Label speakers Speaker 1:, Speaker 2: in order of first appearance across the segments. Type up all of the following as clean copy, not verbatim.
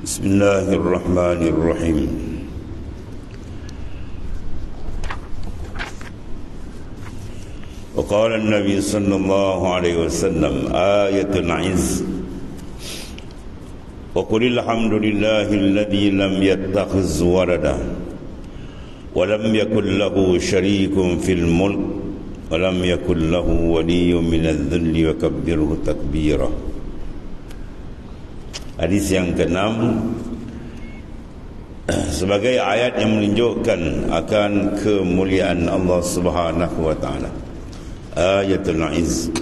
Speaker 1: بسم الله الرحمن الرحيم وقال النبي صلى الله عليه وسلم آية العز وقل الحمد لله الذي لم يتخذ ولدا ولم يكن له شريك في الملك ولم يكن له ولي من الذل وكبره تكبيرا. Hadis yang ke-6 sebagai ayat yang menunjukkan akan kemuliaan Allah Subhanahu wa taala. Ayatul Izz.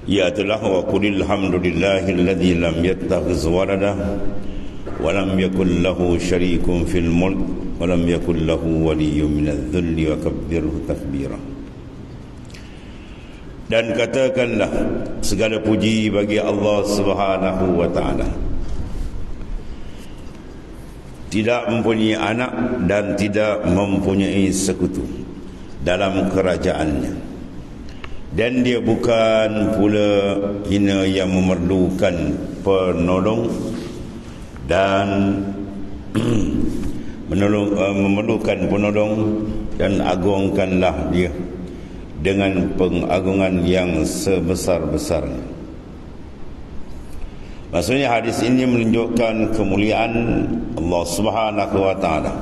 Speaker 1: Ya'tulah wa qulil hamdulillahilladzi lam yattakhiz walada wa lam yakul lahu syarikun fil mulk wa lam yakul lahu waliyyun minadh-dhulli wa kabbirhu takbira. Dan katakanlah segala puji bagi Allah Subhanahu wa taala. Tidak mempunyai anak dan tidak mempunyai sekutu dalam kerajaannya. Dan dia bukan pula hina yang memerlukan penolong dan memerlukan penolong, dan agungkanlah dia dengan pengagungan yang sebesar-besarnya. Maksudnya hadis ini menunjukkan kemuliaan Allah Subhanahu wa taala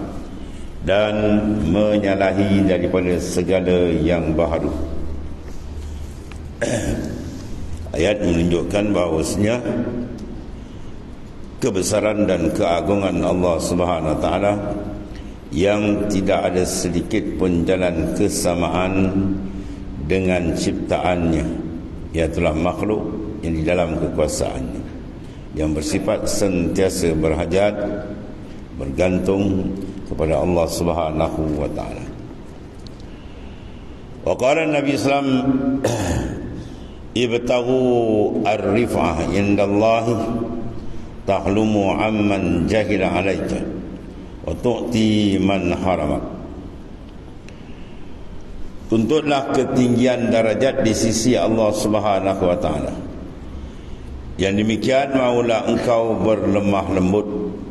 Speaker 1: dan menyalahi daripada segala yang baharu. Ayat menunjukkan bahawasanya kebesaran dan keagungan Allah Subhanahu wa taala yang tidak ada sedikit pun jalan kesamaan dengan ciptaannya, iaitulah makhluk yang di dalam kekuasaannya, yang bersifat sentiasa berhajat, bergantung kepada Allah Subhanahu wa taala. Wa qala Nabi sallam ibtaghu ar-rif'ah indallahi tahlumu amman jahila alaika wa tu'ti man haramak. Tuntutlah ketinggian darajat di sisi Allah Subhanahu wa taala. Yang demikian maulah engkau berlemah lembut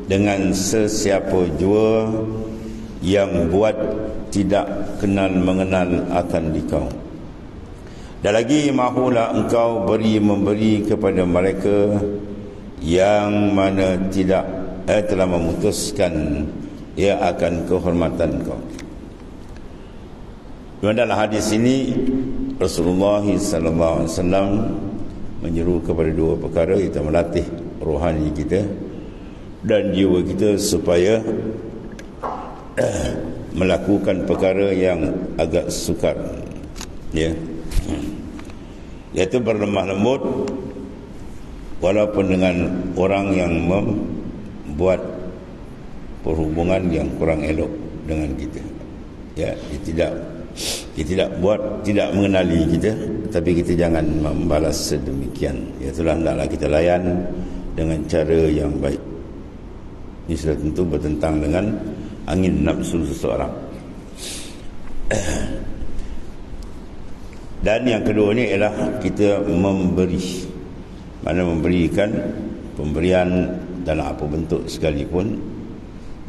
Speaker 1: dengan sesiapa jua yang buat tidak kenal mengenal akan dikau. Dan lagi mahulah engkau memberi kepada mereka yang mana tidak telah memutuskan ia akan kehormatan kau. Dalam hadis ini Rasulullah sallallahu alaihi wasallam menyeru kepada dua perkara, iaitu melatih rohani kita dan jiwa kita supaya melakukan perkara yang agak sukar, ya, iaitu berlemah lembut walaupun dengan orang yang membuat perhubungan yang kurang elok dengan kita, ya, dia tidak mengenali kita, tapi kita jangan membalas sedemikian. Itulah hendaklah kita layan dengan cara yang baik. Ini sudah tentu bertentang dengan angin nafsu seseorang. Dan yang kedua ni ialah kita memberi. Mana memberikan pemberian dalam apa bentuk sekalipun,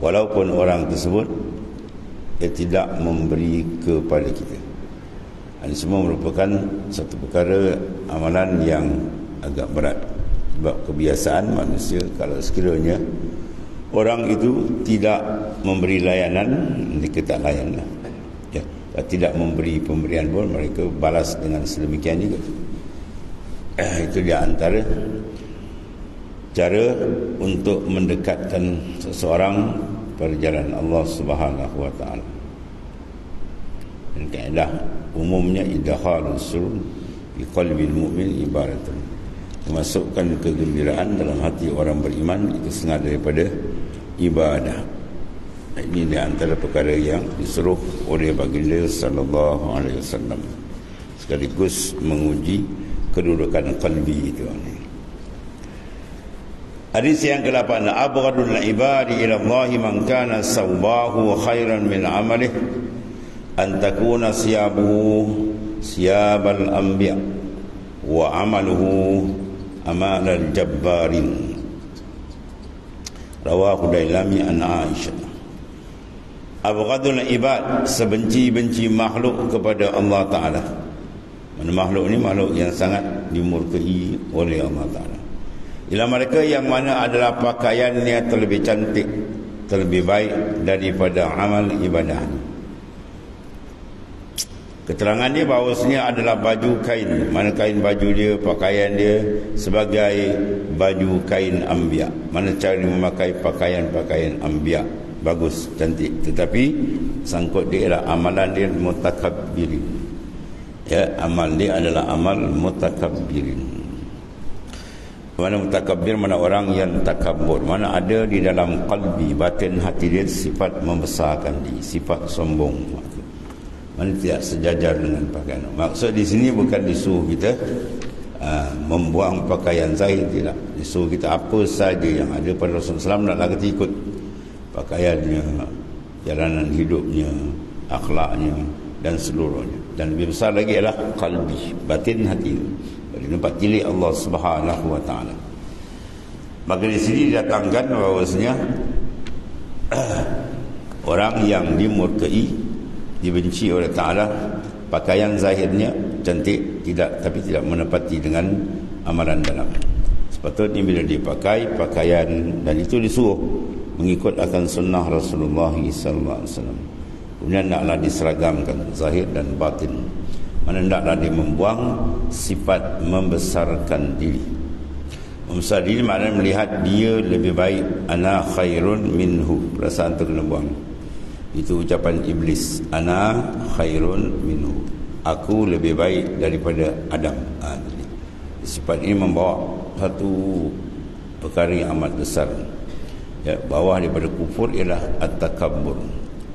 Speaker 1: walaupun orang tersebut dia tidak memberi kepada kita. Ini semua merupakan satu perkara amalan yang agak berat. Sebab kebiasaan manusia, kalau sekiranya orang itu tidak memberi layanan, mereka tak layanlah, ya. Kalau tidak memberi pemberian pun mereka balas dengan sedemikian juga. Itu di antara cara untuk mendekatkan seseorang perjalanan Allah Subhanahu wa taala. Dan kaedah umumnya idkhalus surur fi qalbil mu'min ibaratun, memasukkan kegembiraan dalam hati orang beriman itu setengah daripada ibadah. Ini di antara perkara yang disuruh oleh baginda sallallahu alaihi wasallam, sekaligus menguji kedudukan qalbi itu. Hadis yang ke-8, abghadul ibadi ila Allah man kana sawbahu khairan min amalih an takuna siyabuhu siyabal anbiya wa amaluhu amalal jabbarin. Rawahu Dailami an Aisyah. Abghadul ibad, sebenci-benci makhluk kepada Allah Ta'ala. Mana makhluk ni makhluk yang sangat dimurkai oleh Allah Ta'ala. Ialah mereka yang mana adalah pakaiannya terlebih cantik, terlebih baik daripada amal ibadahnya. Keterangan dia bahawasanya adalah baju kain. Mana kain baju dia, pakaian dia sebagai baju kain anbiya. Mana cara dia memakai pakaian-pakaian anbiya, bagus, cantik. Tetapi sangkut dia adalah amalan dia mutakabbirin. Ya, amal dia adalah amal mutakabbirin. Mana mutakabbir, mana orang yang takabur, mana ada di dalam qalbi, batin hati dia sifat membesarkan diri, sifat sombong. Mana tidak sejajar dengan pakaian. Maksud di sini bukan disuruh kita membuang pakaian zahir, tidak. Disuruh kita apa saja yang ada pada Rasulullah SAW naklah kita ikut. Pakaiannya, jalanan hidupnya, akhlaknya dan seluruhnya. Dan lebih besar lagi adalah qalbi, batin hati. Jadi nampak tilik Allah Subhanahu wa taala. Maka di sini didatangkan bahawasanya orang yang dimurkai, dibenci oleh Ta'ala, pakaian zahirnya cantik, tapi tidak menepati dengan amalan dalam. Sepatutnya bila dipakai pakaian, dan itu disuruh mengikut akan sunnah Rasulullah SAW. Kemudian naklah diseragamkan zahir dan batin. Mana naklah dia membuang sifat membesarkan diri. Membesar diri maknanya melihat dia lebih baik. Ana khairun minhu. Perasaan tu kena buang. Itu ucapan iblis. Ana khairun minhu. Aku lebih baik daripada Adam. Sifat ini membawa satu perkara yang amat besar. Ya, bawah daripada kufur ialah at-takabbur,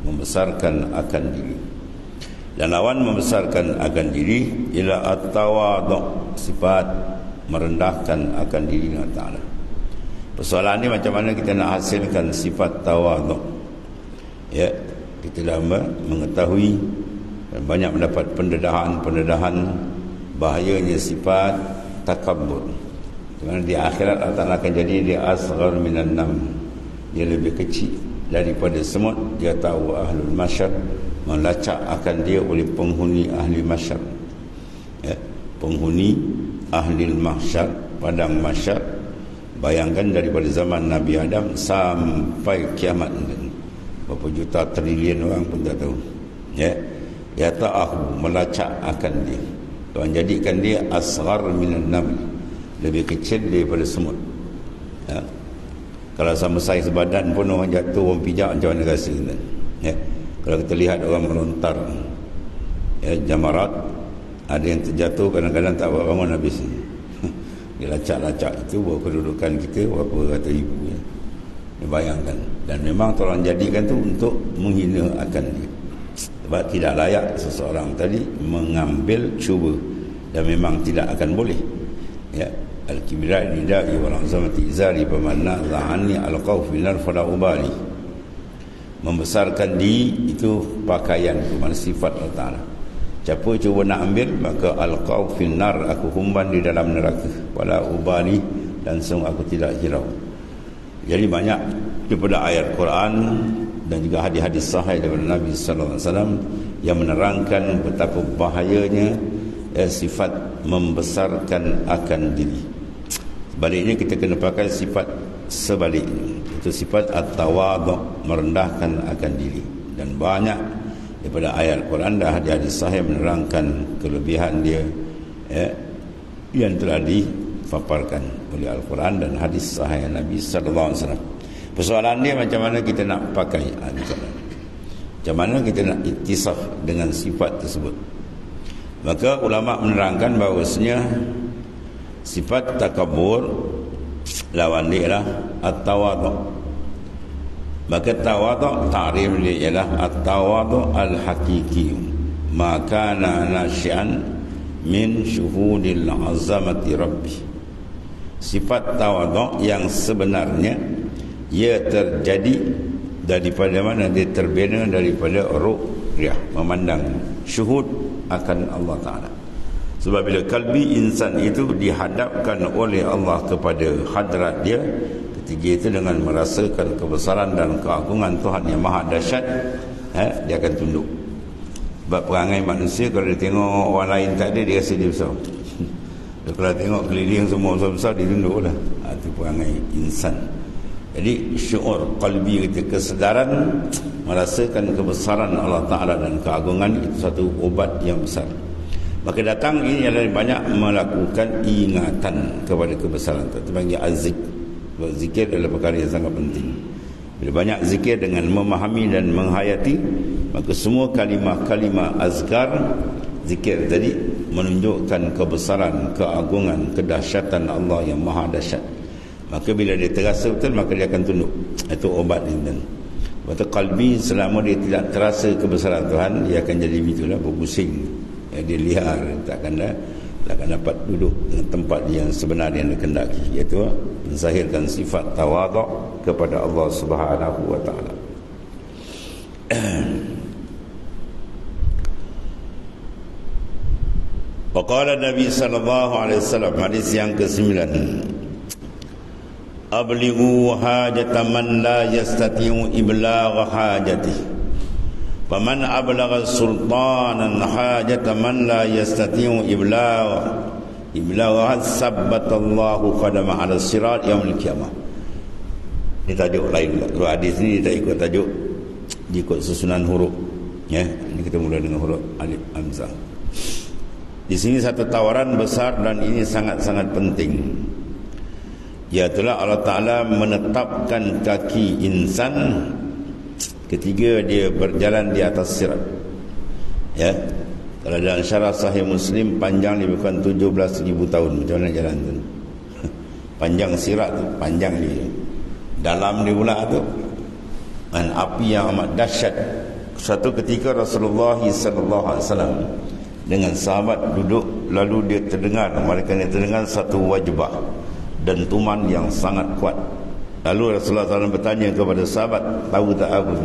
Speaker 1: membesarkan akan diri. Dan lawan membesarkan akan diri ialah at-tawadhu, sifat merendahkan akan diri dengan Ta'ala. Persoalan ni macam mana kita nak hasilkan sifat tawadhu. Ya, kita dah mengetahui dan banyak mendapat pendedahan bahayanya sifat takabbur. Kerana di akhirat Allah Ta'ala akan jadi dia asghar minan nam, dia lebih kecil daripada semut. Dia tahu ahlul masyar, melacak akan dia oleh penghuni ahli masyar. Ya, penghuni ahli mahsyar, padang mahsyar. Bayangkan daripada zaman Nabi Adam sampai kiamat, berapa juta trilion orang pun tak tahu. Ya, dia ta'ahu, melacak akan dia. Tuhan jadikan dia asghar minan nam, lebih kecil daripada semut. Ya. Kalau sama saiz badan pun orang jatuh, orang pijak, macam mana rasa kita? Ya. Kalau kita lihat orang melontar, ya, jamarat, ada yang terjatuh kadang-kadang tak bangun habis. Dia lacak-lacak itu buat kedudukan kita berapa ratus ribu. Ya. Dia bayangkan. Dan memang Tuhan jadikan tu untuk menghina akan dia. Sebab tidak layak seseorang tadi mengambil cuba, dan memang tidak akan boleh. Ya, al-kibra nidai wal azamati izari famanna za'anni al-qauf binar fala ubali. Membesarkan diri itu pakaian, itu mana sifat Allah Ta'ala. Siapa cuba nak ambil, maka al-qauf binar, aku humban di dalam neraka, fala ubali, dan sungguh aku tidak hirau. Jadi banyak daripada ayat Quran dan juga hadis-hadis sahih daripada Nabi sallallahu alaihi wasallam yang menerangkan betapa bahayanya sifat membesarkan akan diri. Sebaliknya kita kena pakai sifat sebaliknya, itu sifat at-tawadhu, merendahkan akan diri. Dan banyak daripada ayat Quran dan hadis sahih menerangkan kelebihan dia, yang telah dipaparkan oleh Al-Quran dan hadis sahih Nabi sallallahu alaihi wasallam. Persoalan dia macam mana kita nak pakai, macam mana kita nak iktisaf dengan sifat tersebut. Maka ulama menerangkan bahawasanya sifat takabur lawan dia ialah at-tawadhu. Maka tawadhu, ta'rif dia ialah at-tawadhu al-haqiqi, ma kana nasyi'an min syuhudil azamati rabbi. Sifat tawadhu yang sebenarnya ia terjadi daripada mana? Dia terbina daripada ru'yah, memandang, syuhud akan Allah Ta'ala. Sebab bila kalbi insan itu dihadapkan oleh Allah kepada hadrat dia, ketiga itu dengan merasakan kebesaran dan keagungan Tuhan yang maha dahsyat, dia akan tunduk. Sebab perangai manusia, kalau dia tengok orang lain tak ada, dia rasa dia besar. Kalau tengok keliling semua besar-besar, dia tunduk lah. Itu perangai insan. Jadi syuur qalbi kita, kesedaran merasakan kebesaran Allah Ta'ala dan keagungan, itu satu obat yang besar. Maka datang ini adalah banyak melakukan ingatan kepada kebesaran. Itu panggil azik. Zikir adalah perkara yang sangat penting. Bila banyak zikir dengan memahami dan menghayati, maka semua kalimah-kalimah azkar zikir tadi menunjukkan kebesaran, keagungan, kedahsyatan Allah yang maha dahsyat. Maka bila dia terasa betul, maka dia akan tunduk. Itu obat ini. Waktu qalbi, selama dia tidak terasa kebesaran Tuhan, dia akan jadi begitulah, berpusing. Dia liar, takkan dapat duduk dengan tempat yang sebenar yang dikehendaki, iaitu menzahirkan sifat tawaduk kepada Allah Subhanahu wa taala. Waqala Nabi sallallahu alaihi wasallam, hadis yang ke-9, ablighu hajata man la yastati'u iblagha hajatihi, faman ablagha sultanan hajata man la yastati'u iblagha sabbatallahu qadama 'ala sirat yaumil qiyamah. Ini tajuk lain. Kalau hadis ni tak ikut tajuk, ikut susunan huruf, ya. Ini kita mula dengan huruf alif hamzah. Di sini satu tawaran besar dan ini sangat-sangat penting. Iaitulah Allah Ta'ala menetapkan kaki insan ketika dia berjalan di atas sirat. Ya. Kalau dalam syarah Sahih Muslim, panjang dia bukan 17,000 tahun. Macam mana jalan tu? Panjang sirat tu, panjang dia. Dalam dia pula tu, dan api yang amat dahsyat. Suatu ketika Rasulullah SAW dengan sahabat duduk, lalu dia terdengar, mereka ni terdengar satu wajbah dentuman yang sangat kuat. Lalu Rasulullah SAW bertanya kepada sahabat, tahu tak apa?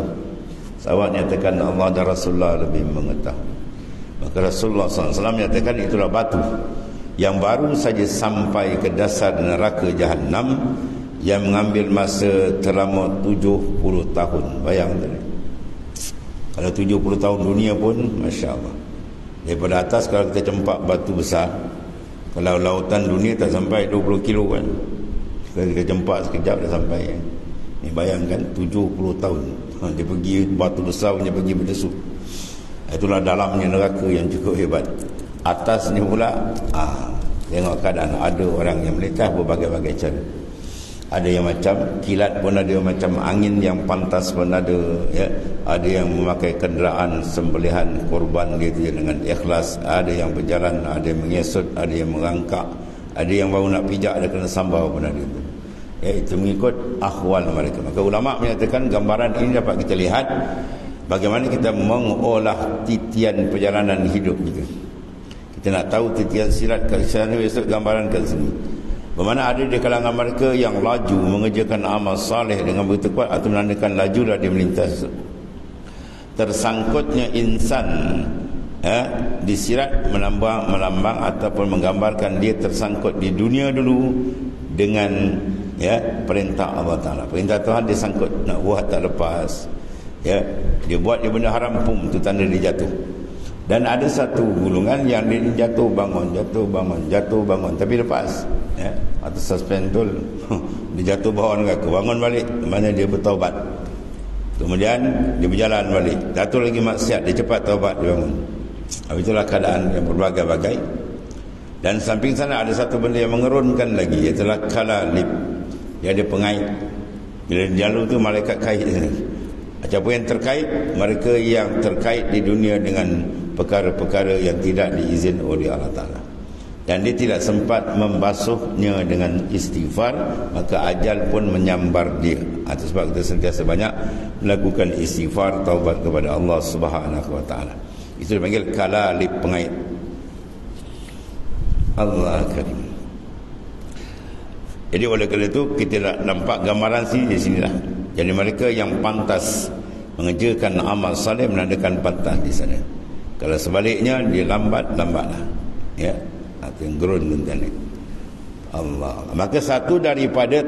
Speaker 1: Sahabat nyatakan Allah dan Rasulullah lebih mengetahui. Maka Rasulullah SAW nyatakan itulah batu yang baru saja sampai ke dasar neraka Jahannam, yang mengambil masa terlama 70 tahun. Bayang tadi. Kalau 70 tahun dunia pun, Masya Allah. Daripada atas kalau kita cempak batu besar, kalau lautan dunia tak sampai 20 kilo kan. Kalau kita jempak sekejap dah sampai. Ni bayangkan 70 tahun. Dia pergi batu besar punya pergi berdesuk. Itulah dalamnya neraka yang cukup hebat. Atasnya pula tengok keadaan, ada orang yang melintah berbagai-bagai cara. Ada yang macam kilat pun ada, macam angin yang pantas pun ada, ya. Ada yang memakai kenderaan sembelihan korban gitu dengan ikhlas, ada yang berjalan, ada yang mengesut, ada yang merangkak, ada yang baru nak pijak, ada kena sambal pun ada. Ya, itu mengikut ahwal mereka. Maka ulama menyatakan gambaran ini dapat kita lihat bagaimana kita mengolah titian perjalanan hidup kita. Kita nak tahu titian sirat kat sana, besok gambaran kat sini. Bermana ada di kalangan mereka yang laju mengerjakan amal saleh dengan begitu kuat, atau menandakan lajulah dia melintas. Tersangkutnya insan di sirat melambang ataupun menggambarkan dia tersangkut di dunia dulu dengan perintah Allah Ta'ala. Perintah Tuhan dia sangkut, nak buat tak lepas, ya. Dia buat dia benda haram, pum, tu tanda dia jatuh. Dan ada satu gulungan yang dia jatuh bangun, tapi lepas, ya. Atau suspend tu dia jatuh bawah neraka, bangun balik, mana dia bertaubat. Kemudian dia berjalan balik, jatuh lagi maksiat, dia cepat taubat, dia bangun. Itulah keadaan yang berbagai-bagai. Dan samping sana ada satu benda yang mengerunkan lagi, iaitu kalalib. Dia ada pengait. Bila dia lalu tu malaikat kait. Siapa yang terkait? Mereka yang terkait di dunia dengan perkara-perkara yang tidak diizin oleh Allah Ta'ala. Dan dia tidak sempat membasuhnya dengan istighfar, maka ajal pun menyambar dia. Atas sebab kita sentiasa banyak melakukan istighfar, taubat kepada Allah Subhanahu Wa Ta'ala. Itu dipanggil kalalib, pengait. Allah Karim. Jadi oleh kerana itu kita nak nampak gambaran sini di sinilah. Jadi mereka yang pantas mengerjakan amal saleh menandakan pantas di sana. Kalau sebaliknya dia lambatlah. Ya, atau yang gerun ni. Allah. Maka satu daripada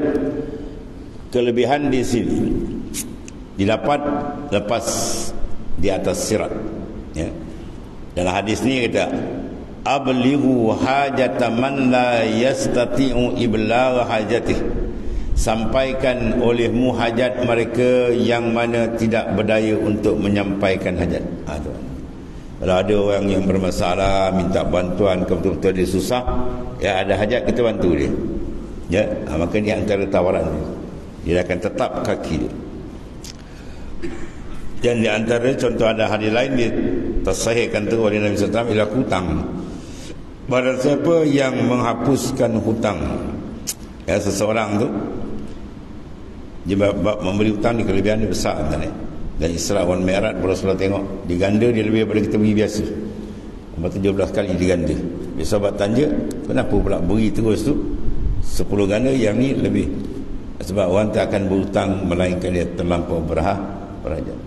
Speaker 1: kelebihan di sini didapat lepas di atas sirat, ya. Dalam hadis ni kata ablighu hajata man la yastati'u iblagha hajatih, sampaikan olehmu hajat mereka yang mana tidak berdaya untuk menyampaikan hajat. Kalau ada orang yang bermasalah, minta bantuan, betul-betul dia susah, ya ada hajat kita bantu dia, ya. Maka ni antara tawaran dia akan tetap kaki dia. Dan di antara contoh ada hadis lain disahihkan tu oleh Nabi SAW, ialah hutang. Barang siapa yang menghapuskan hutang, ya, seseorang tu dia memberi hutang, di kelebihan dia besar kan, dan Isra wal Mi'raj Rasulullah tengok diganda dia lebih daripada kita beri biasa. 17 kali diganda. Dia sahabat tanya, kenapa pula beri terus tu 10 ganda, yang ni lebih? Sebab orang tak akan berhutang melainkan dia terlampau berhajat,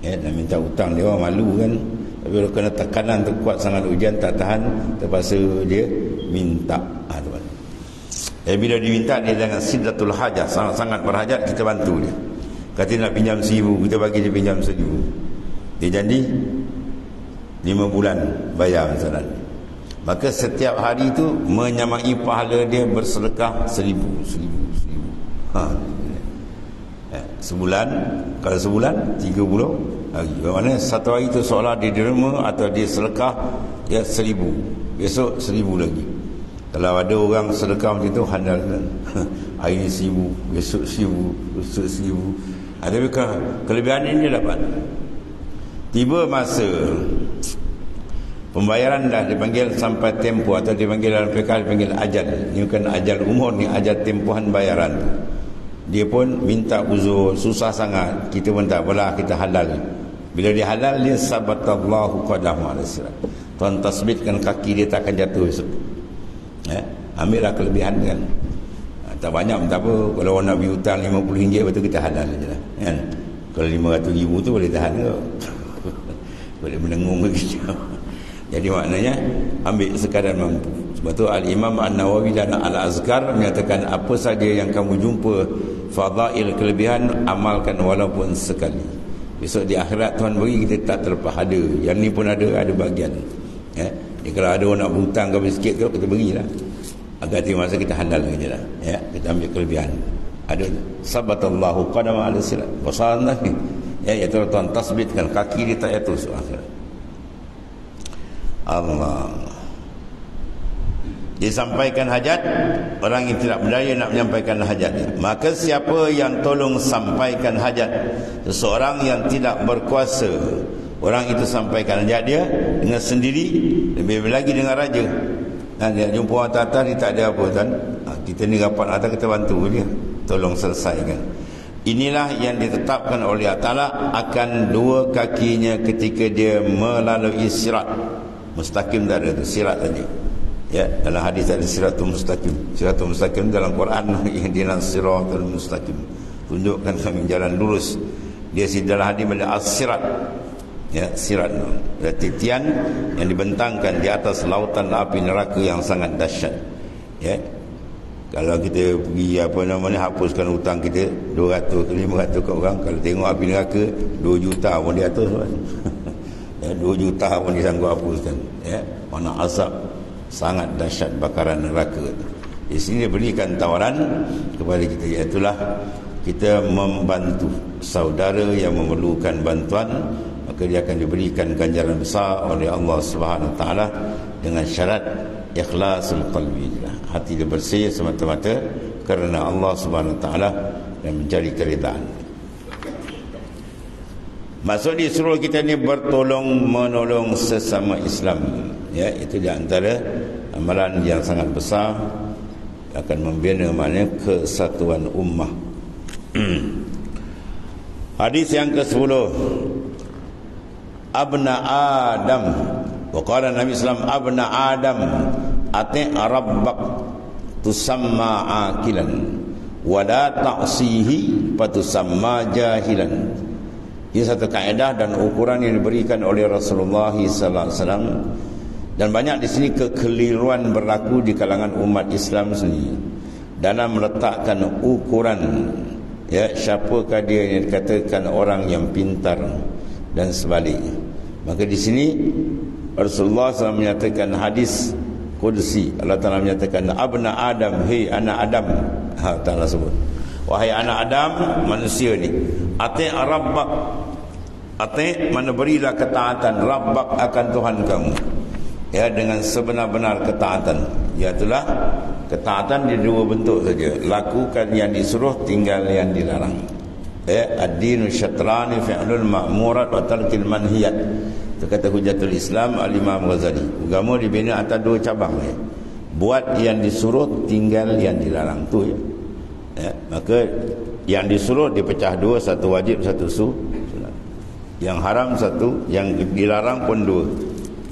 Speaker 1: ya. Dan minta hutang dia orang malu kan, tapi kalau kena tekanan terkuat sangat, ujian tak tahan, terpaksa dia minta. Bila diminta dia dengan sidratul hajah, sangat-sangat berhajat, kita bantu dia. Kata nak pinjam 1,000, kita bagi dia pinjam 1,000. Dia janji 5 bulan bayar misalnya. Maka setiap hari itu menyamai pahala dia bersedekah 1,000. Sebulan, kalau sebulan 30 hari. Bagaimana satu hari itu seolah dia derma atau dia sedekah, ya 1,000. Besok 1,000 lagi. Kalau ada orang sedekah macam tu, handal kan. Hari ni 1,000, besok 1,000, besok 1,000. Tapi kelebihan ini dia dapat. Tiba masa pembayaran dah dipanggil sampai tempoh, atau dipanggil dalam fiqh dipanggil ajal. Ini bukan ajal umur, ni ajal tempohan bayaran. Dia pun minta uzur, susah sangat. Kita pun tak apalah, kita halal. Bila dia halal, dia sabatallahu qadamu ala sirat. Tuhan tasbitkan kaki dia tak akan jatuh besok. Ambillah kelebihan kan. Tak banyak pun tak apa. Kalau orang nak beri hutang RM50, betul kita halal je lah, kan? Kalau RM500,000 tu boleh tahan ke? Boleh menengung begitu. Jadi maknanya ambil sekadar mampu. Sebab tu Al-Imam An-Nawawi dalam Al-Azkar menyatakan, apa saja yang kamu jumpa fadail, kelebihan, amalkan walaupun sekali. Besok di akhirat Tuhan beri, kita tak terlepas ada. Yang ni pun ada bahagian, ya. Jadi kalau ada orang nak berhutang kau sikit tu, kita berilah, agar tiba masa kita halal je lah, ya. Kita ambil kelebihan. Ada sabatallahu qadama ala sirat, wasalna, ya, iaitu Tuhan tasbitkan kaki dia tak jatuh suatu akhirat. Allah. Disampaikan hajat, orang yang tidak berdaya nak menyampaikan hajatnya. Maka siapa yang tolong sampaikan hajat seseorang yang tidak berkuasa, orang itu sampaikan hajat dia dengan sendiri, lebih lagi dengan raja. Dia jumpa orang atas, dia tak ada apa kan, kita ni rapat atas, kita bantu dia, tolong selesaikan. Inilah yang ditetapkan oleh Allah Ta'ala akan dua kakinya ketika dia melalui sirat mustaqim. Tak ada tu sirat tadi, ya. Dalam hadis ada siratul mustaqim. Siratul mustaqim dalam Quran yang dinas siratul mustaqim, tunjukkan kami jalan lurus. Dia dalam hadis ada as-sirat, ya, sirat, titian yang dibentangkan di atas lautan api neraka yang sangat dahsyat, ya. Kalau kita pergi hapuskan hutang kita 200 ke 500 ke orang, kalau tengok api neraka 2 juta pun di atas kan. Ya, 2 juta pun disanggup hapuskan, ya. Mana azab sangat dahsyat bakaran neraka. Di sini dia berikan tawaran kepada kita, iaitulah kita membantu saudara yang memerlukan bantuan, maka dia akan diberikan ganjaran besar oleh Allah Subhanahu Wa Taala dengan syarat ikhlasul qalbi, hati dia bersih semata-mata kerana Allah Subhanahu Wa Taala dan mencari keridaan. Maksud disuruh kita ni bertolong menolong sesama Islam, ya. Itu di antara amalan yang sangat besar, akan membina maknanya kesatuan ummah. Hadis yang ke-10, abna Adam, wa qala Nabi sallallahu alaihi wasallam, abna Adam ati' rabbak tusamma akilan wa la ta'sihi fatusamma jahilan. Ini satu kaedah dan ukuran yang diberikan oleh Rasulullah sallallahu alaihi wasallam, dan banyak di sini kekeliruan berlaku di kalangan umat Islam sendiri dalam meletakkan ukuran, Ya, siapakah dia yang dikatakan orang yang pintar dan sebaliknya. Maka di sini Rasulullah SAW menyatakan hadis Qudsi, Allah Ta'ala menyatakan, abna Adam, hei anak Adam, Ta'ala sebut, wahai anak Adam, manusia ni, ati' rabbak, ati' mana berilah ketaatan rabbak akan Tuhan kamu, ya, dengan sebenar-benar ketaatan. Iaitulah ketaatan di dua bentuk saja, lakukan yang disuruh, tinggal yang dilarang. Ad-dinu syatrani fi'lul ma'murat wa tarkil manhiyat. Itu kata Hujatul Islam Al-Imam Ghazali. Agama dibina atas dua cabang, ya. Buat yang disuruh, tinggal yang dilarang, tu, ya. Maka yang disuruh dipecah dua, satu wajib, satu sunat. Yang haram satu, yang dilarang pun dua.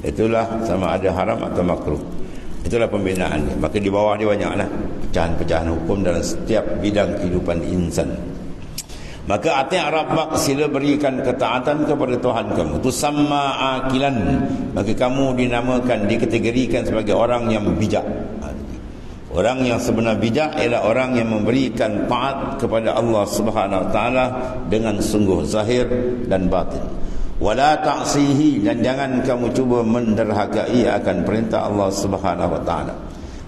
Speaker 1: Itulah sama ada haram atau makruh. Itulah pembinaan dia. Maka di bawah dia banyaklah pecahan-pecahan hukum dalam setiap bidang kehidupan insan. Maka ati' rabbak, sila berikan ketaatan kepada Tuhan kamu. Tu sama akilan, maka kamu dinamakan, dikategorikan sebagai orang yang bijak. Orang yang sebenar bijak ialah orang yang memberikan taat kepada Allah Subhanahu Wa Taala dengan sungguh zahir dan batin. Wala ta'sihi, dan jangan kamu cuba menderhakai akan perintah Allah Subhanahu Wa Taala.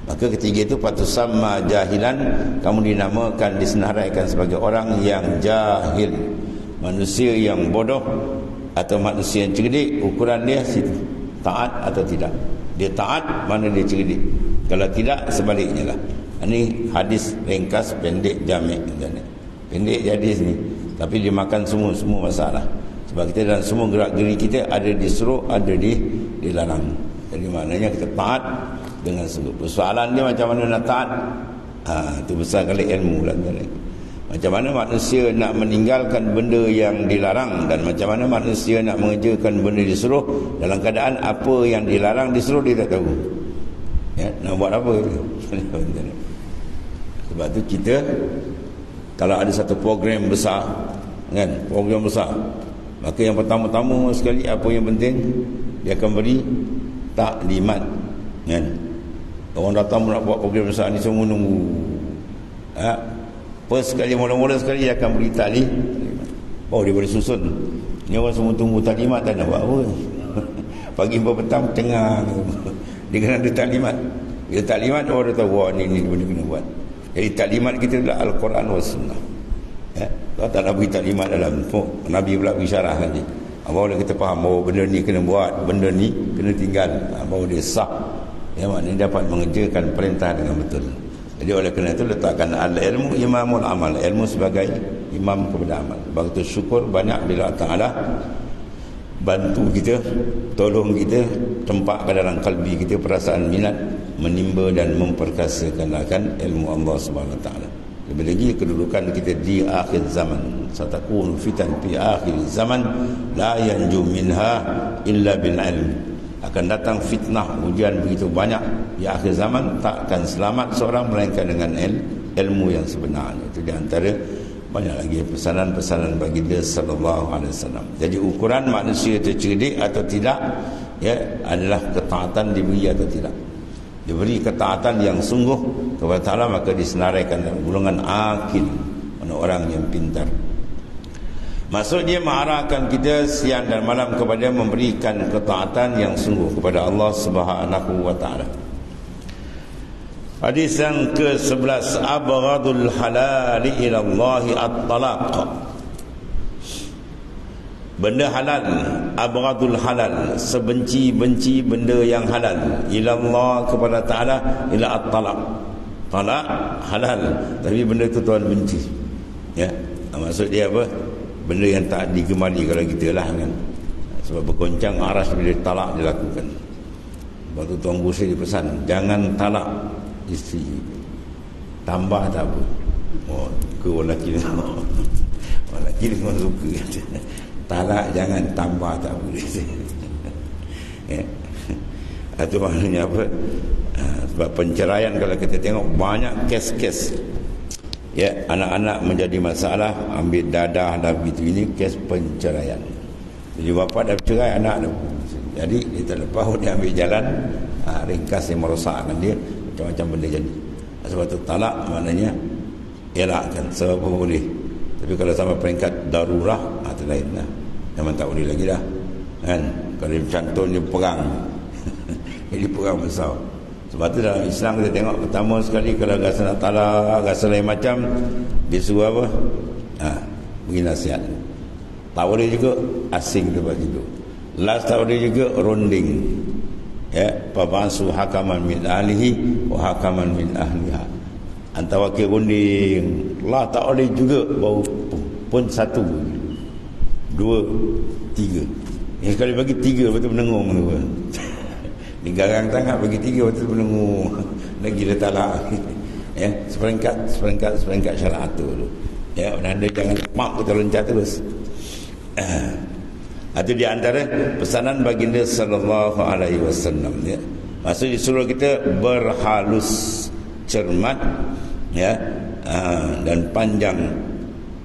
Speaker 1: Maka ketiga itu patusamma jahilan, kamu dinamakan, disenaraikan sebagai orang yang jahil, manusia yang bodoh atau manusia yang cerdik. Ukuran dia situ, taat atau tidak. Dia taat, mana dia cerdik. Kalau tidak, sebaliknya lah. Ini hadis ringkas, pendek, jamek. Pendek hadis ni, tapi dia makan semua masalah. Sebab kita dalam semua gerak geri kita ada disuruh, ada dilarang. Jadi maknanya kita taat dengan sungguh. Persoalan dia macam mana nak taat, itu besar kali ilmu lah. Macam mana manusia nak meninggalkan benda yang dilarang, dan macam mana manusia nak mengerjakan benda disuruh dalam keadaan apa yang dilarang disuruh dia tak tahu, ya, nak buat apa itu. Sebab tu kita kalau ada satu program besar, kan, program besar, maka yang pertama-tama sekali apa yang penting, dia akan beri taklimat, kan. Orang datang nak buat program besar ni semua nunggu. First sekali, mula-mula sekali dia akan beri taklimat. Oh, dia boleh susun. Ni orang semua tunggu taklimat, tak nak buat apa. Pagi petang tengah dia kena ada taklimat. Bila taklimat, orang tahu, wah, ni benda kena buat. Jadi taklimat kita adalah Al-Quran wa Sunnah. Kalau tak nak beri taklimat dalam Nabi pula beri syarah nanti, baru kita faham bahawa benda ni kena buat, benda ni kena tinggal, baru dia sah, ya, maknanya dapat mengerjakan perintah dengan betul. Jadi oleh kerana itu letakkan al-ilmu imamul amal, ilmu sebagai imam kepada amal. Sebab itu syukur banyak bila Allah Ta'ala bantu kita, tolong kita, tempatkan dalam kalbi kita perasaan minat, menimba dan memperkasakan akan ilmu Allah Subhanahu Wa Ta'ala. Lebih lagi kedudukan kita di akhir zaman, satakunu fitan fi akhir zaman la yanju minha illa bil ilm. Akan datang fitnah, ujian begitu banyak di akhir zaman, tak akan selamat seorang melainkan dengan ilmu yang sebenarnya. Itu di antara banyak lagi pesanan-pesanan bagi dia sallallahu alaihi wasallam. Jadi ukuran manusia itu cerdik atau tidak, ya, adalah ketaatan diberi atau tidak. Diberi ketaatan yang sungguh kepada Ta'ala, maka disenaraikan dalam golongan akil, mana orang yang pintar. Maksud dia mengarahkan kita siang dan malam kepada memberikan ketaatan yang sungguh kepada Allah Subhanahu Wa Ta'ala. Hadis yang ke-11, abghadul halali ila Allah at-talaq. Benda halal, abghadul halal, sebenci-benci benda yang halal, ila Allah kepada Ta'ala, ila at-talaq. Talak halal, tapi benda itu Tuhan benci, ya. Maksud dia apa? Benda yang tak digemari kalau kita lah, kan. Sebab bergoncang aras bila talak dilakukan. Sebab tu Tuan Guru saya dipesan, jangan talak isteri, tambah tak apa. Oh, ke orang lelaki orang lelaki memang suka. Talak jangan, tambah tak apa. Ya. Itu maknanya apa? Sebab penceraian kalau kita tengok banyak kes-kes, ya, anak-anak menjadi masalah, ambil dadah dah begitu, ini kes penceraian. Jadi bapa dah cerai anak dah. Jadi dia tak lepas, dia ambil jalan ringkas yang merosakkan dia, macam-macam benda jadi. Sebab tu talak maknanya elakkan, sebab boleh Tapi kalau sampai peringkat darurah, itu lain lah. Memang tak boleh lagi dah. Kan? Kalau contohnya perang. Jadi perang besar. Sebab tu dalam Islam kita tengok pertama sekali kalau rasa nak talak, rasa lain macam, dia suruh apa? Bagi nasihat. Tak boleh juga asing tempat hidup. Last tak boleh juga runding. Ya, fabansu hakaman min ahlihi wa hakaman min ahliha. Antara wakil runding. Lah tak boleh juga baru pun satu, dua, tiga. Sekali bagi tiga betul menengung tu. Ni garang sangat bagi tiga betul menengung. Lagi dia talak. Ya, seperangkat syariat tu. Ya, anda jangan mak kita loncat terus. Itu di antara pesanan baginda sallallahu alaihi wasallam, ya. Maksud disuruh kita berhalus, cermat, ya, dan panjang,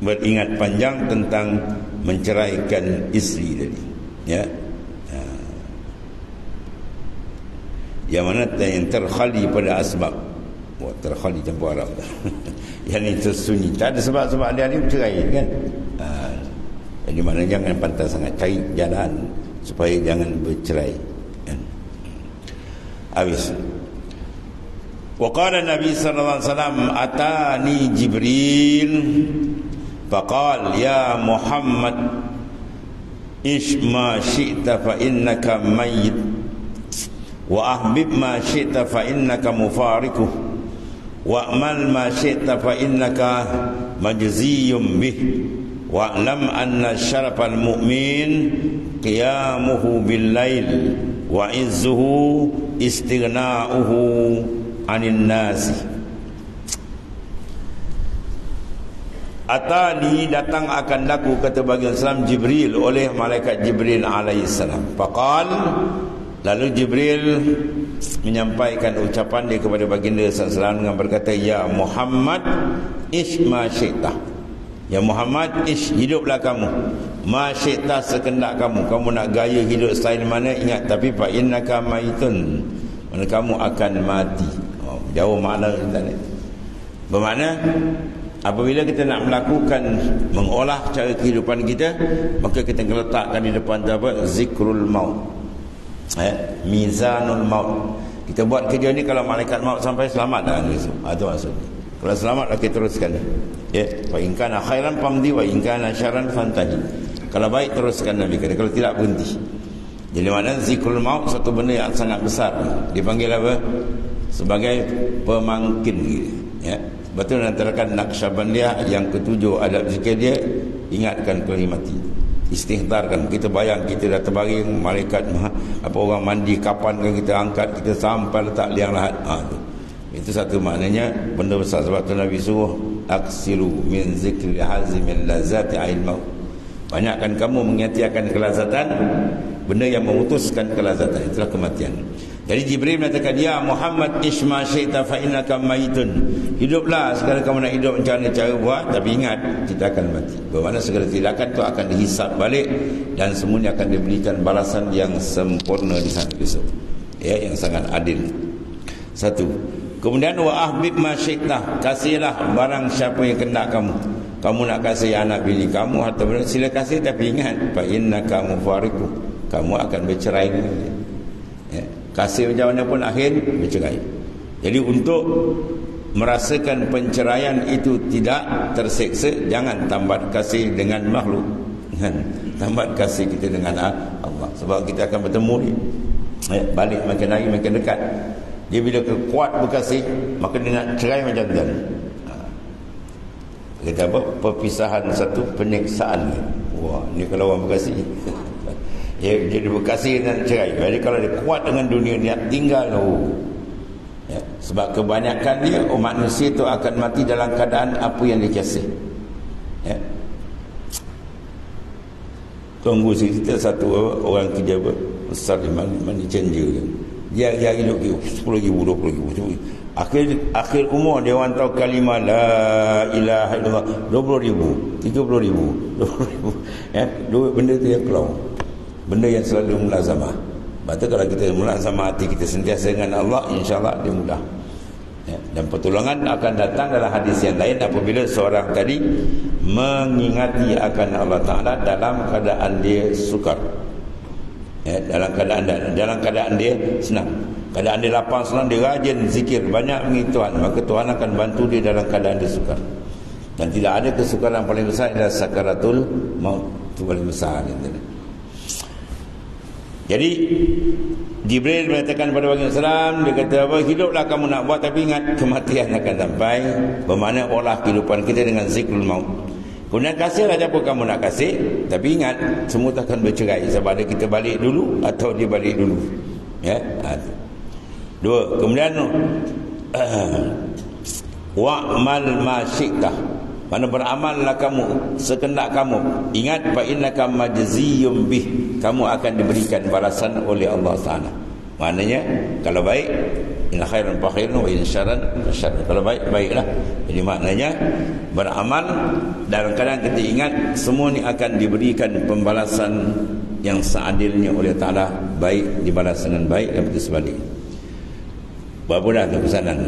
Speaker 1: beringat panjang tentang menceraikan isteri tadi, ya. Yang mana yang terkhali pada asbab. Terkhali campur Arab. Yang ini tersunyi, tak ada sebab-sebab dia ni bercerai, kan. Jadi mana jangan pantas sangat, cari jalan supaya jangan bercerai, kan. Habis. Wa qala Nabi sallallahu alaihi wasallam, atani Jibril faqal ya Muhammad ish ma syi'ta fa innaka mayyit wa ahbib ma syi'ta fa innaka mufariquh wa amal ma syi'ta fa innaka majziyum bih wa'lam anna syarafal mu'min qiyamuhu bil lail wa izzuhu istighna'uhu 'anil nasi. Atani, datang akan laku, kata baginda Islam, Jibril, oleh malaikat Jibril alaihissalam. Faqal, lalu Jibril menyampaikan ucapan dia kepada baginda sallallahu dengan berkata, ya Muhammad ish ma syi'ta. Ya Muhammad ish, hiduplah kamu, ma syi'ta, sekendak kamu. Kamu nak gaya hidup style mana, ingat, tapi fa innaka maitun, mana kamu akan mati. Jauh makna ni. Bermakna apabila kita nak melakukan, mengolah cara kehidupan kita, maka kita letakkan di depan apa? Zikrul maut, mizanul maut. Kita buat kerja ni, kalau malaikat maut sampai, selamat dah. Itu maksudnya. Kalau selamat, kita teruskan. Ya, fa in kana khairan famdi wa in kana syarran fantahi. Kalau baik, teruskan, Nabi kata. Kalau tidak, berhenti. Jadi mana zikrul maut satu benda yang sangat besar. Dipanggil apa? Sebagai pemangkin, ya. Betul, nantikan Naqsyabandiyah yang ketujuh adab zikir dia, ingatkan kalau mati, istihdarkan. Kita bayang kita dah terbaring, malaikat apa orang mandi, kapan kan kita angkat, kita sampai letak liang lahat. Itu satu maknanya benda besar. Sebab tu Nabi suruh aksiru min zikri hazimil lazati ail maut. Banyakkan kamu mengingatkan kelazatan, benda yang memutuskan kelazatan, itulah kematian. Jadi Jibril mengatakan, ya Muhammad isma syaita fa innaka maitun. Hiduplah segala kamu nak hidup macam mana cara buat, tapi ingat kita akan mati. Bermakna segala tindakan itu akan dihisap balik dan semuanya akan diberikan balasan yang sempurna di sana besok. Ya, yang sangat adil. Satu. Kemudian wa ahbib ma syaita, kasihlah barang siapa yang kendak kamu. Kamu nak kasih anak bini kamu atau sila kasih, tapi ingat fa innaka mufariqu, kamu akan bercerai dengan dia. Ya. Kasih macam mana pun akhir bercerai. Jadi untuk merasakan penceraian itu tidak terseksa, jangan tambat kasih dengan makhluk, tambat kasih kita dengan Allah. Sebab kita akan bertemu dia, balik makin hari makin dekat. Dia bila kuat berkasih, maka dia nak cerai macam tu. Kita apa? Perpisahan satu, penyiksaan. Wah, ni kalau orang berkasih. Ya, jadi berkasih dan cerai. Jadi kalau dia kuat dengan dunia, dia tinggal. Ya, sebab kebanyakan dia, manusia itu akan mati dalam keadaan apa yang dia kasih. Ya. Tunggu cerita satu orang kerja besar di money changer. Dia hidup 10,000, 20,000. Akhir umur dia orang tahu kalimah la ilaha illallah 20,000, 30,000, 20,000. Ya, dua benda tu yang keluar. Benda yang selalu mulazamah. Sebab tu kalau kita mulazamah hati kita sentiasa dengan Allah, insya-Allah dia mudah. ya. Dan pertolongan akan datang dalam hadis yang lain apabila seorang tadi mengingati akan Allah Ta'ala dalam keadaan dia sukar, ya, dalam keadaan dia senang, keadaan dia lapang senang, dia rajin zikir, banyak mengingat Tuhan, maka Tuhan akan bantu dia dalam keadaan dia sukar. Dan tidak ada kesukaran paling besar adalah sakaratul maut, itu paling besar. Jadi Jibril mengatakan kepada baginda Islam, dia kata apa, hiduplah kamu nak buat, tapi ingat kematian akan sampai. Bermakna olah kehidupan kita dengan zikrul maut. Kemudian kasihlah siapa kamu nak kasih, tapi ingat semua takkan bercerai, sama ada kita balik dulu atau dia balik dulu, ya. Dua, kemudian wa'mal ma syi'ta, mana beramallah kamu sekendak kamu, ingat fa innaka majziyum bih, kamu akan diberikan balasan oleh Allah Taala. Maknanya kalau baik in khairan fa khairun wa in syarran fa syarrun, kalau baik baiklah. Jadi maknanya beramal dalam keadaan kita ingat semua ni akan diberikan pembalasan yang seadilnya oleh Taala, baik dibalas dengan baik dan begitu sebalik. Berapa dah tu pesanan?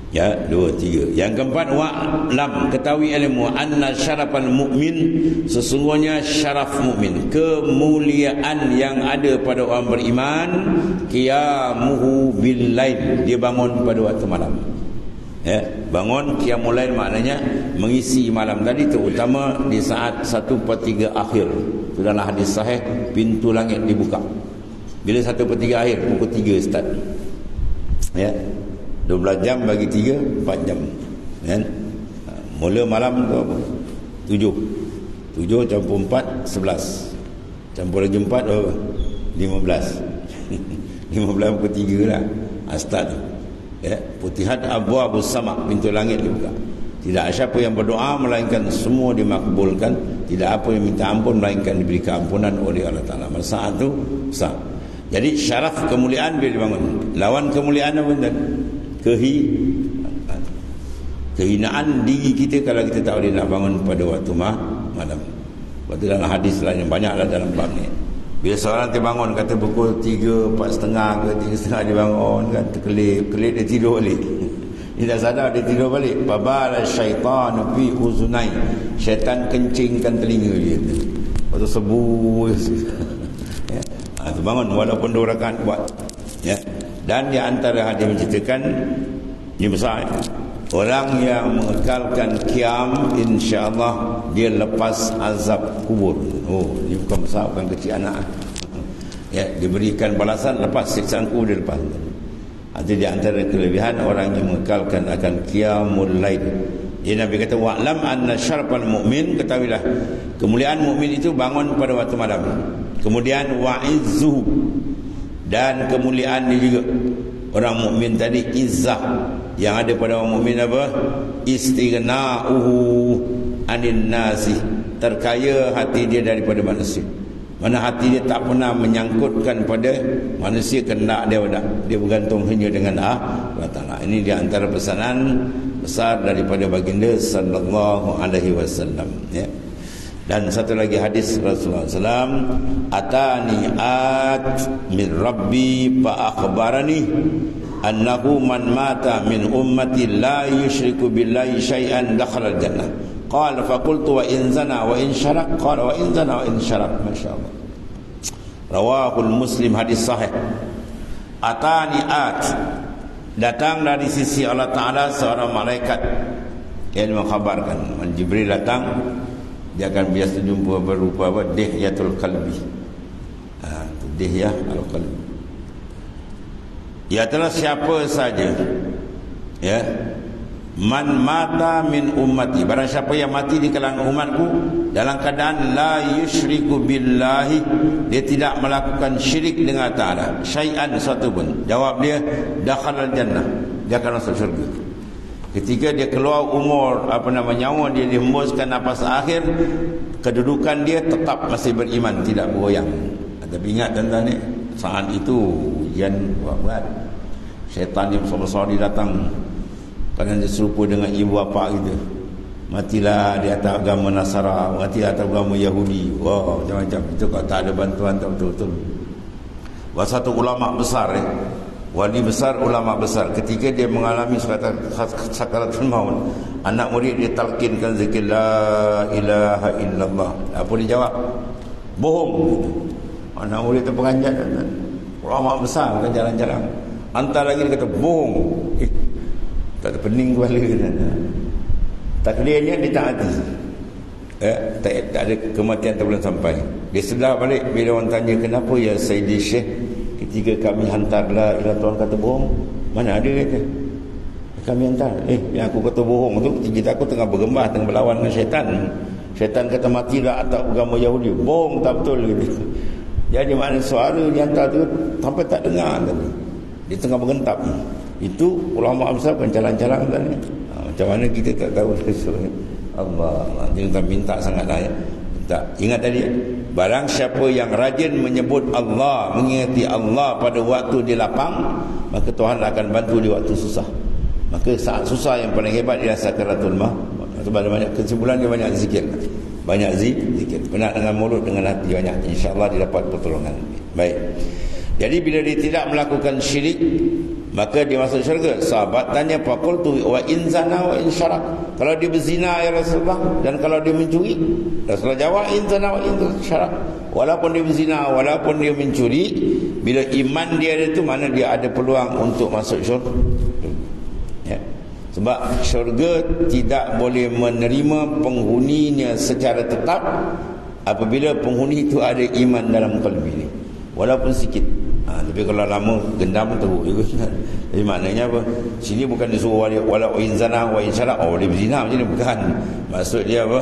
Speaker 1: Ya, 2, 3. Yang keempat, wa'lam, ketahui ilmu, anna syarafal mu'min, sesungguhnya syaraf mukmin, kemuliaan yang ada pada orang beriman, qiyamuhu bil lail, dia bangun pada waktu malam. Ya, bangun qiyamul lail maknanya mengisi malam tadi, terutama di saat 1/3 akhir. Itu dalam hadis sahih, pintu langit dibuka. Bila 1/3 akhir, pukul 3 start. Ya. 12 jam bagi 3, 4 jam, kan? Mula malam tu apa? 7 campur 4, 11. Campur lagi 4 apa? 15. 15 pukul 3 lah start tu, ya. Putihat abwaabus sama', pintu langit dibuka. Tidak siapa yang berdoa melainkan semua dimakbulkan, tidak apa yang minta ampun melainkan diberi keampunan oleh Allah Ta'ala. Masa tu besar. Jadi syaraf kemuliaan bila dibangun. Lawan kemuliaan apa tuan? Kehinaan diri kita kalau kita tak boleh nak bangun pada waktu malam. Waktu dalam hadis lain yang banyaklah dalam bab ni. Bila seorang terbangun kata pukul 3, 4:30 ke 3:30 dia bangun kan, terkelip dia tidur balik. Dia dah sadar dia tidur balik. Babala syaitanu fi uzunai, syaitan kencingkan telinga dia. Waktu sebuh ya. Bangun walaupun 2 rakaat buat, ya. Dan di antara hadis menceritakan ini besar, orang yang mengekalkan qiyam, insya-Allah dia lepas azab kubur. Oh, ini bukan besar, bukan kecil anak. Ya, diberikan balasan lepas siksaan kubur, dia lepas. Ada di antara kelebihan orang yang mengekalkan akan qiyamul lail. Jadi Nabi kata wa'lam anna syarafal mu'min, ketahuilah kemuliaan mukmin itu bangun pada waktu malam. Kemudian wa'izzuhu, dan kemuliaan dia juga orang mukmin tadi, izzah yang ada pada orang mukmin apa? Istighna'uhu anin nasi, terkaya hati dia daripada manusia. Mana hati dia tak pernah menyangkutkan pada manusia, kena dia bergantung hanya dengan Allah Ta'ala. Ini di antara pesanan besar daripada baginda sallallahu alaihi wasallam, ya. Dan satu lagi hadis Rasulullah SAW, atani at min rabbi fa akhbarani annahu man mata min ummati la yushriku billahi syai'an dakhala al-jannah. Qala fa qultu wa in zana wa in syarak, qala wa in zana wa in syarak. Masyaallah. Rawahul Muslim, hadis sahih. Atani at, datang dari sisi Allah Ta'ala seorang malaikat yang mengkhabarkan. Jibril datang, dia akan biasa jumpa berupa apa? Dihyatul qalbi. Dihyah al-qalbi. Ya telah siapa saja, ya, man mata min ummati, barang siapa yang mati di kalangan umatku dalam keadaan la yusyriku billahi, dia tidak melakukan syirik dengan Ta'ala, syai'an satu pun. Jawab dia, dakhalal jannah, dia akan masuk syurga. Ketika dia keluar umur nyawa dia dihembuskan nafas akhir, kedudukan dia tetap masih beriman, tidak bergoyang. Tapi ingat tuan-tuan ni, saat itu ujian berat. Syaitan yang besar-besar dia datang, kadang dia serupa dengan ibu bapa kita. Matilah di atas agama Nasara, mati atas agama Yahudi. Wow, macam-macam. Itu kalau tak ada bantuan tak betul-betul. Satu ulama besar wali besar, ulama besar, ketika dia mengalami sakaratul maut, anak murid dia talqinkan zikir la ilaha illallah, apa dia jawab? Bohong. Anak murid tu penganjat, ulama besar kan jalan-jalan, hantar lagi dia kata bohong. Tak ada pening kepala dia. Takdirnya ditaati. Tak ada kematian tak boleh sampai. Dia sedar balik bila orang tanya, kenapa ya Sayyidi Syekh ketika kami hantar la ilaha, Tuhan kata bohong? Mana ada kata kami hantar. Yang aku kata bohong tu, kita aku tengah bergembah, tengah berlawan dengan syaitan. Syaitan kata matilah atas agama Yahudi. Bohong, tak betul gitu. Jadi makna suara dia hantar tu sampai tak dengar tadi. Dia tengah bergentap. Itu ulama besar kan jalan-jalan tadi. Macam mana kita tak tahu sesuatu. Allah, kita minta sangatlah ya. Tak ingat tadi, barang siapa yang rajin menyebut Allah, mengingati Allah pada waktu dia lapang, maka Tuhan akan bantu di waktu susah. Maka saat susah yang paling hebat ialah sakaratul maut. Banyak kesimpulan dia banyak zikir. Banyak zikir. Penat dengan mulut, dengan hati banyak. InsyaAllah dia dapat pertolongan. Baik. Jadi bila dia tidak melakukan syirik, maka dia masuk syurga. Sahabat tanya, faqultu wa in zana wa in syarak. Kalau dia berzina ya Rasulullah, dan kalau dia mencuri? Rasulullah jawab, in zana wa in syarak. Walaupun dia berzina, walaupun dia mencuri, bila iman dia itu, mana dia ada peluang untuk masuk syurga. Ya. Sebab syurga tidak boleh menerima penghuninya secara tetap apabila penghuni itu ada iman dalam qalbi dia, walaupun sikit. Tapi kalau lama gendam teruk juga. Jadi maknanya apa? Sini bukan disuruh wala in zana wa in syara, boleh berzina macam ni, bukan. Maksud dia apa?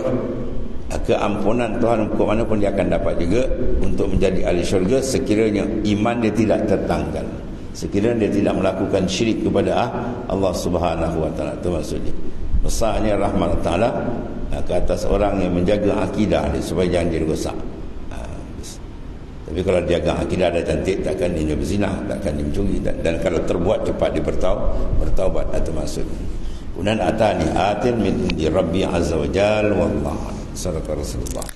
Speaker 1: Keampunan Tuhan hukum mana pun dia akan dapat juga untuk menjadi ahli syurga sekiranya iman dia tidak tertanggal, sekiranya dia tidak melakukan syirik kepada Allah Subhanahu wa taala. Itu maksudnya. Besarnya rahmat Taala ke atas orang yang menjaga akidah dia supaya jangan jadi rosak. Tapi kalau dia agak akidah dah cantik, takkan dia berzina, takkan dia mencuri, dan kalau terbuat cepat dia bertaubat atau masuk. Kemudian atani atin min indi rabbi azza wa jalla wallahu a'lam. Sadaqah Rasulullah.